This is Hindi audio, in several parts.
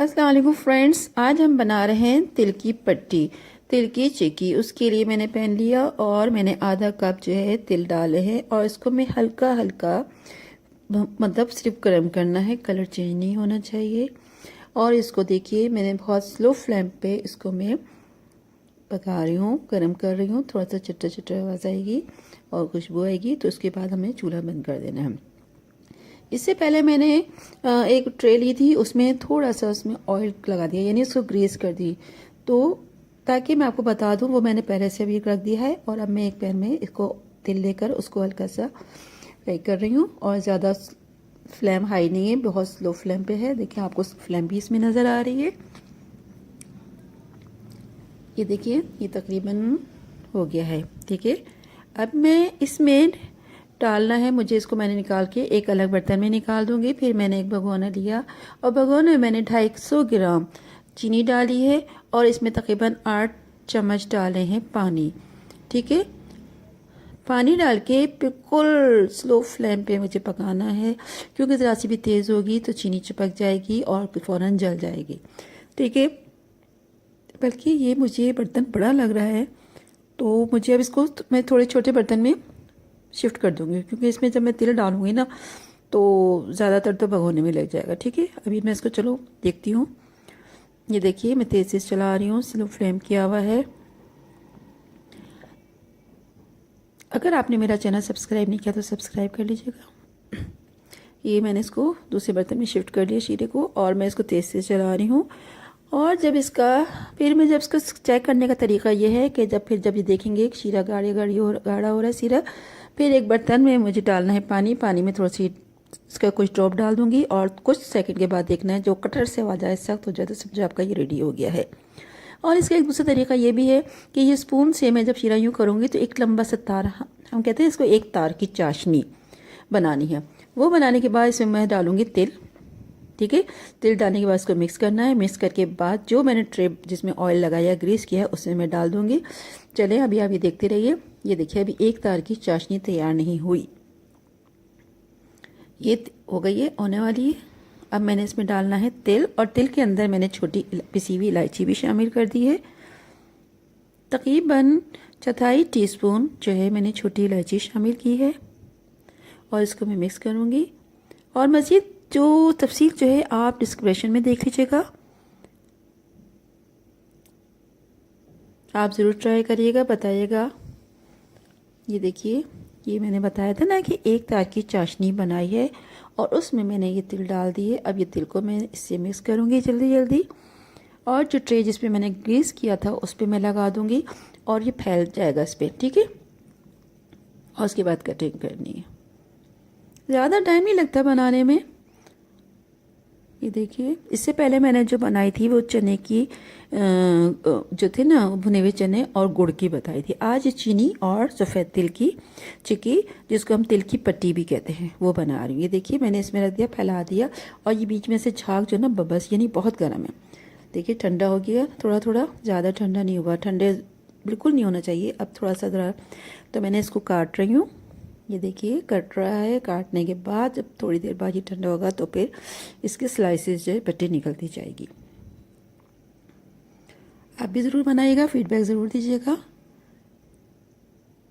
अस्सलाम वालेकुम फ्रेंड्स, आज हम बना रहे हैं तिल की पट्टी, तिल की चिक्की। उसके लिए मैंने पैन लिया और मैंने आधा कप जो है तिल डाले हैं और इसको मैं हल्का हल्का मतलब सिर्फ गर्म करना है, कलर चेंज नहीं होना चाहिए। और इसको देखिए मैंने बहुत स्लो फ्लेम पे इसको मैं पका रही हूँ, गर्म कर रही हूँ। थोड़ा सा चट्टा चट्टा आवाज़ आएगी और खुशबू आएगी तो उसके बाद हमें चूल्हा बंद कर देना है। इससे पहले मैंने एक ट्रे ली थी, उसमें थोड़ा सा उसमें ऑयल लगा दिया, यानी उसको ग्रीस कर दी। तो ताकि मैं आपको बता दूं, वो मैंने पहले से भी रख दिया है। और अब मैं एक पैन में इसको तिल लेकर उसको हल्का सा फ्राई कर रही हूँ। और ज़्यादा फ्लेम हाई नहीं है, बहुत स्लो फ्लेम पे है। देखिए आपको फ्लेम भी इसमें नज़र आ रही है। ये देखिए ये तकरीबन हो गया है। ठीक है, अब मैं इसमें डालना है मुझे, इसको मैंने निकाल के एक अलग बर्तन में निकाल दूंगी। फिर मैंने एक भगोना लिया और भगोने में मैंने 250 ग्राम चीनी डाली है और इसमें तकरीबन 8 चम्मच डाले हैं पानी। ठीक है, पानी डाल के बिल्कुल स्लो फ्लेम पे मुझे पकाना है, क्योंकि ज़रा सी भी तेज़ होगी तो चीनी चिपक जाएगी और फ़ौरन जल जाएगी। ठीक है, बल्कि ये मुझे बर्तन बड़ा लग रहा है तो मुझे अब इसको मैं थोड़े छोटे बर्तन में शिफ्ट कर दूंगी, क्योंकि इसमें जब मैं तिल डालूंगी ना तो ज़्यादातर तो भगोने में लग जाएगा। ठीक है, अभी मैं इसको चलो देखती हूँ। ये देखिए मैं तेज़ से चला रही हूँ, स्लो फ्लेम किया हुआ है। अगर आपने मेरा चैनल सब्सक्राइब नहीं किया तो सब्सक्राइब कर लीजिएगा। ये मैंने इसको दूसरे बर्तन में शिफ्ट कर लिया शीरे को, और मैं इसको तेज़ से चला रही हूँ। और जब इसका जब इसको चेक करने का तरीका ये है कि जब ये देखेंगे शीरा गाढ़ा हो रहा है शीरा, फिर एक बर्तन में मुझे डालना है पानी। पानी में थोड़ा सी इसका कुछ ड्रॉप डाल दूंगी और कुछ सेकंड के बाद देखना है जो कटर से आवाज़ आए सख्त हो जाए तो समझो आपका ये रेडी हो गया है। और इसका एक दूसरा तरीका ये भी है कि ये स्पून से मैं जब शीरा यूँ करूँगी तो एक लंबा सा तार, हम कहते हैं इसको एक तार की चाशनी बनानी है। वो बनाने के बाद इसमें मैं डालूँगी तिल। ठीक है, तिल डालने के बाद इसको मिक्स करना है। मिक्स करके बाद जो मैंने ट्रे जिसमें ऑयल लगाया ग्रीस किया है उसमें मैं डाल दूंगी। चलें अभी आप ये देखते रहिए। ये देखिए अभी एक तार की चाशनी तैयार नहीं हुई, ये हो गई है, होने वाली है। अब मैंने इसमें डालना है तिल, और तिल के अंदर मैंने छोटी पिसी हुई इलायची भी शामिल कर दी है। तकरीबन 1/4 टीस्पून जो है मैंने छोटी इलायची शामिल की है और इसको मैं मिक्स करूँगी। और मज़ीद जो तफसील जो है आप डिस्क्रिप्शन में देख लीजिएगा, आप ज़रूर ट्राई करिएगा, बताइएगा। ये देखिए ये मैंने बताया था ना कि एक तार की चाशनी बनाई है और उसमें मैंने ये तिल डाल दिए। अब ये तिल को मैं इससे मिक्स करूँगी जल्दी जल्दी, और जो ट्रे जिस पे मैंने ग्रीस किया था उस पर मैं लगा दूँगी और ये फैल जाएगा इस पर। ठीक है, और उसके बाद कटिंग करनी है। ज़्यादा टाइम नहीं लगता बनाने में। ये देखिए इससे पहले मैंने जो बनाई थी वो चने की जो थे ना भुने हुए चने और गुड़ की बताई थी। आज चीनी और सफ़ेद तिल की चिक्की, जिसको हम तिल की पट्टी भी कहते हैं, वो बना रही हूँ। ये देखिए मैंने इसमें रख दिया, फैला दिया, और ये बीच में से झाग जो ना बबस यानी बहुत गर्म है। देखिए ठंडा हो गया थोड़ा थोड़ा, ज़्यादा ठंडा नहीं हुआ, ठंडे बिल्कुल नहीं होना चाहिए। अब थोड़ा सा ज़रा, तो मैंने इसको काट रही हूँ। ये देखिए कट रहा है। काटने के बाद जब थोड़ी देर बाद ये ठंडा होगा तो फिर इसके स्लाइसेस जो है पट्टी निकलती जाएगी। आप भी ज़रूर बनाइएगा, फीडबैक ज़रूर दीजिएगा,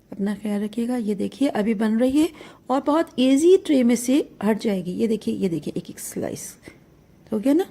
अपना ख्याल रखिएगा। ये देखिए अभी बन रही है और बहुत इजी ट्रे में से हट जाएगी। ये देखिए एक एक स्लाइस हो गया ना।